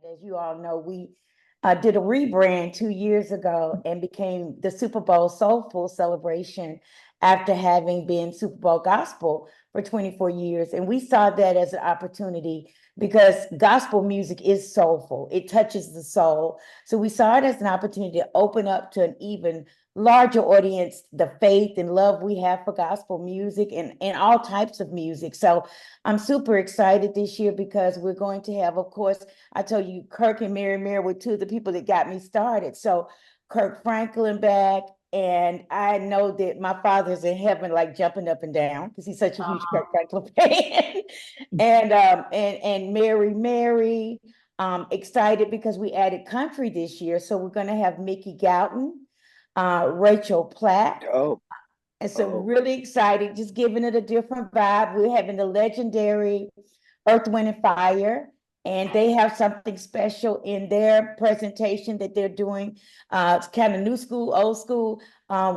As you all know, we did a rebrand 2 years ago and became the Super Bowl Soulful celebration after having been Super Bowl Gospel for 24 years. And we saw that as an opportunity because gospel music is soulful, it touches the soul. So we saw it as an opportunity to open up to an even larger audience the faith and love we have for gospel music and all types of music. So I'm super excited this year because we're going to have, of course, I told you, Kirk and Mary were two of the people that got me started. So Kirk Franklin back, and I know that my father's in heaven, like jumping up and down because he's such a huge Kirk Franklin fan. And Mary, excited because we added country this year. So we're going to have Mickey Gouton, Rachel Platt. And so really excited, just giving it a different vibe. We're having the legendary Earth, Wind, and Fire, and they have something special in their presentation that they're doing. It's kind of new school, old school,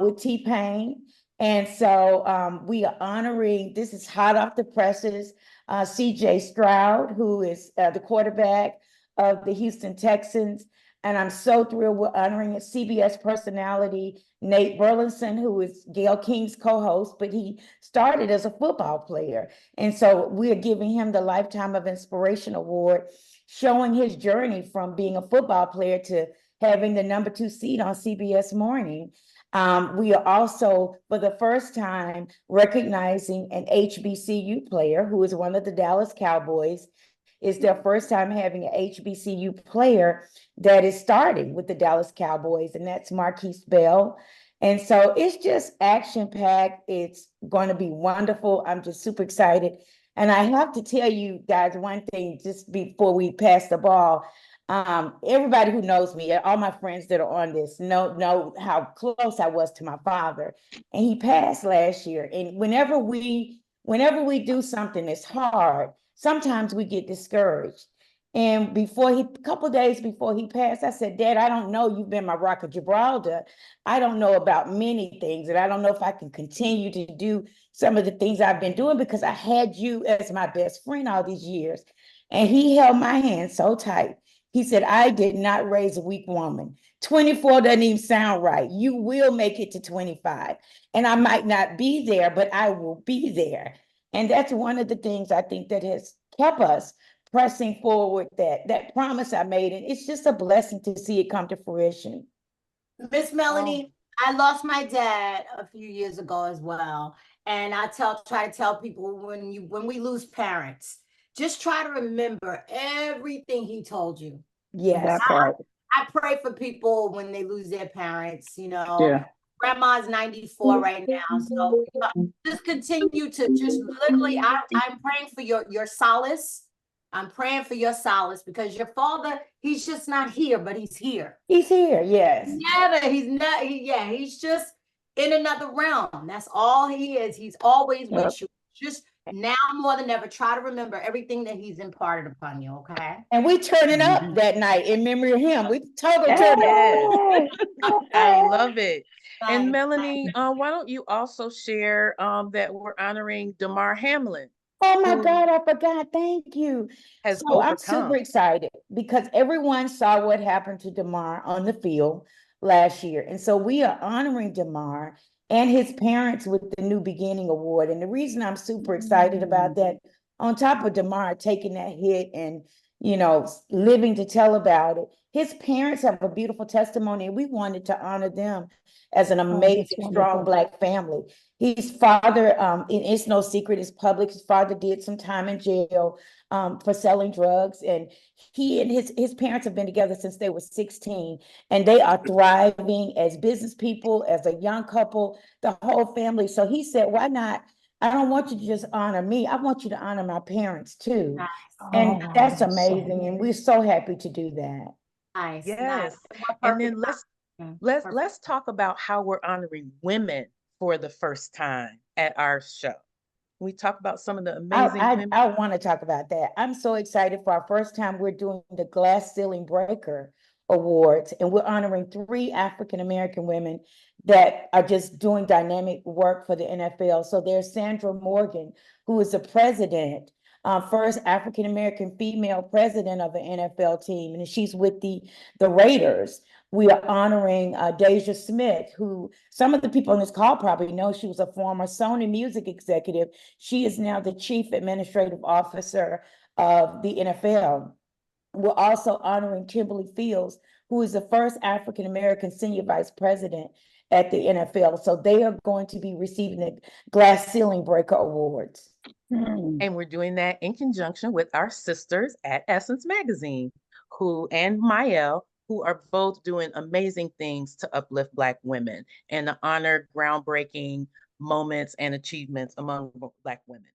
with T-Pain. And so we are honoring, this is hot off the presses, CJ Stroud, who is the quarterback of the Houston Texans. And I'm so thrilled we're honoring a CBS personality, Nate Burleson, who is Gayle King's co-host, but he started as a football player. And so we're giving him the Lifetime of Inspiration Award, showing his journey from being a football player to having the #2 seat on CBS Morning. We are also, for the first time, recognizing an HBCU player who is one of the Dallas Cowboys. It's their first time having an HBCU player that is starting with the Dallas Cowboys, and that's Marquise Bell. And so it's just action-packed. It's going to be wonderful. I'm just super excited. And I have to tell you guys one thing just before we pass the ball. Everybody who knows me, all my friends that are on this know how close I was to my father. And he passed last year. And whenever we do something that's hard, sometimes we get discouraged. And a couple of days before he passed, I said, Dad, I don't know. You've been my rock of Gibraltar. I don't know about many things, and I don't know if I can continue to do some of the things I've been doing because I had you as my best friend all these years. And he held my hand so tight. He said, I did not raise a weak woman. 24 doesn't even sound right. You will make it to 25. And I might not be there, but I will be there. And that's one of the things I think that has kept us pressing forward, that promise I made. And it's just a blessing to see it come to fruition. Miss Melanie, I lost my dad a few years ago as well. And I try to tell people when we lose parents, just try to remember everything he told you. Yes. I pray for people when they lose their parents, Grandma's 94 right now. So just continue to just literally, I'm praying for your solace. I'm praying for your solace because your father, he's just not here, but he's here. He's here, yes. He's just in another realm. That's all he is. He's always with you. Just now more than ever, try to remember everything that he's imparted upon you, okay? And we turning up that night in memory of him. We totally turn up. I love it. And Melanie, why don't you also share that we're honoring Damar Hamlin? Oh my God, I forgot. Thank you. So I'm super excited because everyone saw what happened to Damar on the field last year. And so we are honoring Damar and his parents with the New Beginning Award. And the reason I'm super excited about that, on top of Damar taking that hit and, living to tell about it, his parents have a beautiful testimony, and we wanted to honor them as an amazing, strong Black family. His father, and it's no secret, it's public, his father did some time in jail for selling drugs. And he and his parents have been together since they were 16. And they are thriving as business people, as a young couple, the whole family. So he said, why not? I don't want you to just honor me. I want you to honor my parents too. Nice. And that's amazing. And we're so happy to do that. Nice. Yes. And then let's talk about how we're honoring women for the first time at our show. We talk about some of the amazing women. I want to talk about that. I'm so excited for our first time. We're doing the Glass Ceiling Breaker Awards, and we're honoring 3 African-American women that are just doing dynamic work for the NFL. So there's Sandra Morgan, who is the president first African-American female president of an NFL team, and she's with the Raiders. We are honoring Deja Smith, who some of the people on this call probably know. She was a former Sony music executive. She is now the chief administrative officer of the NFL. We're also honoring Kimberly Fields, who is the first African-American senior vice president at the NFL. So they are going to be receiving the Glass Ceiling Breaker Awards. And we're doing that in conjunction with our sisters at Essence Magazine, and Mael, who are both doing amazing things to uplift Black women and to honor groundbreaking moments and achievements among Black women.